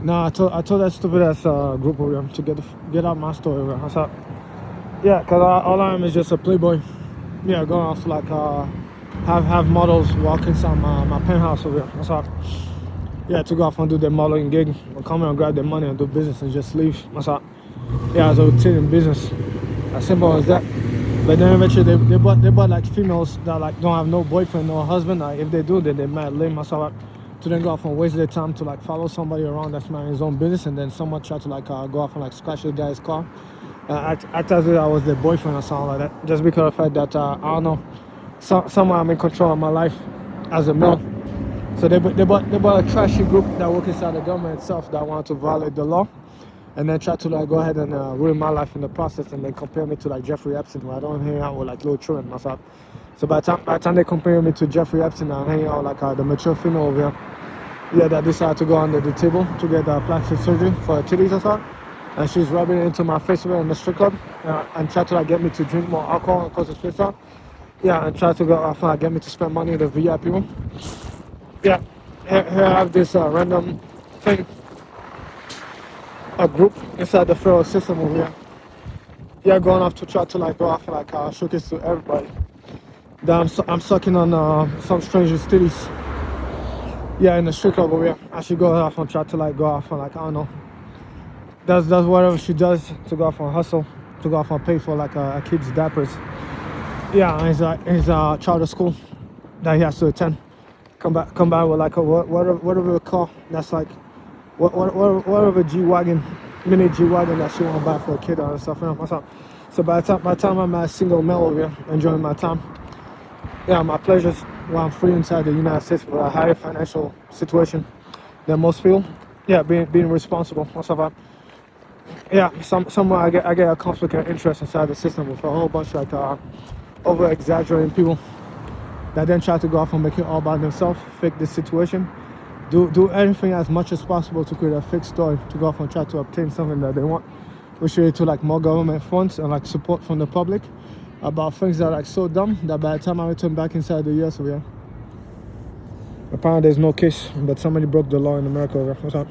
Nah, I told that stupid ass group over here to get out my story over. I said, yeah, cause all I am is just a playboy. Yeah, going off to like have models walk inside my penthouse over here. I said, yeah, to go off and do the modeling gig, or come here and grab the money and do business and just leave. I said, yeah, as a routine in business. As simple as that. But then eventually they bought like females that like don't have no boyfriend, no husband. Like if they do, then they mad lame. I saw like, to then go off and waste their time to like follow somebody around that's minding his own business, and then someone try to like go off and like scratch the guy's car. Act as if I was their boyfriend or something like that, just because of the fact that I don't know, somehow I'm in control of my life as a male. So they bought a trashy group that work inside the government itself that wanted to violate the law, and then try to like go ahead and ruin my life in the process, and then compare me to like Jeffrey Epstein, where I don't hang out with like little children myself. So by the time they compare me to Jeffrey Epstein, I'm hanging out like the mature female over here. Yeah, that decided to go under the table to get plastic surgery for her titties or something. And she's rubbing it into my face over in the strip club, and try to like get me to drink more alcohol and cause a face off. Yeah, and try to go off and get me to spend money in the VIP room. Yeah, here I have this random thing, a group inside the federal system over here. Yeah, going off to try to like go off and like showcase to everybody that I'm sucking on some stranger's titties. Yeah, in the strip club over here. I should go off and try to like go off and like I don't know. That's whatever she does to go off and hustle, to go off and pay for like a kid's diapers. Yeah, and his charter school that he has to attend. Come back with like a whatever it call. That's like whatever G-Wagon, mini G-Wagon that she want to buy for a kid or stuff. You know, what's up? So by the time I'm a single male over here enjoying my time, yeah, my pleasures while I'm free inside the United States with a higher financial situation than most people. Yeah, being responsible. What's up? Yeah, somewhere I get a conflict of interest inside the system with a whole bunch of like over exaggerating people that then try to go off and make it all about themselves, fake this situation, do everything as much as possible to create a fake story to go off and try to obtain something that they want, which leads to like more government funds and like support from the public about things that are like so dumb that by the time I return back inside the US, yeah, apparently there's no case, but somebody broke the law in America. What's up?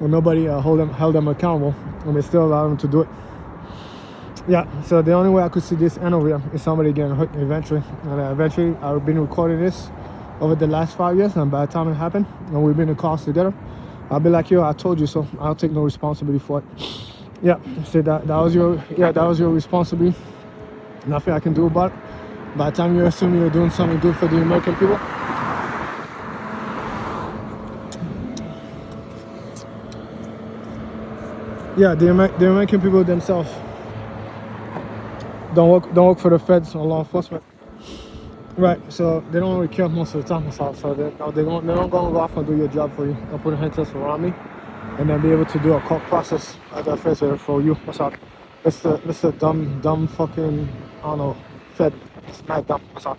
Well, nobody held them accountable, and they still allowed them to do it. Yeah, so the only way I could see this end over here is somebody getting hurt eventually. And eventually, I've been recording this over the last 5 years, and by the time it happened, and we've been in cars together, I'll be like, yo, I told you so. I'll take no responsibility for it. Yeah, so that was your responsibility. Nothing I can do about it. By the time you assume you're doing something good for the American people, yeah, the American people themselves don't work for the feds or law enforcement, right? So they don't really care most of the time. So they don't go off and do your job for you. They'll put a hand test around me, and then be able to do a court process at the feds for you. What's up, Mr. Dumb fucking I don't know Fed. It's mad dumb. What's up?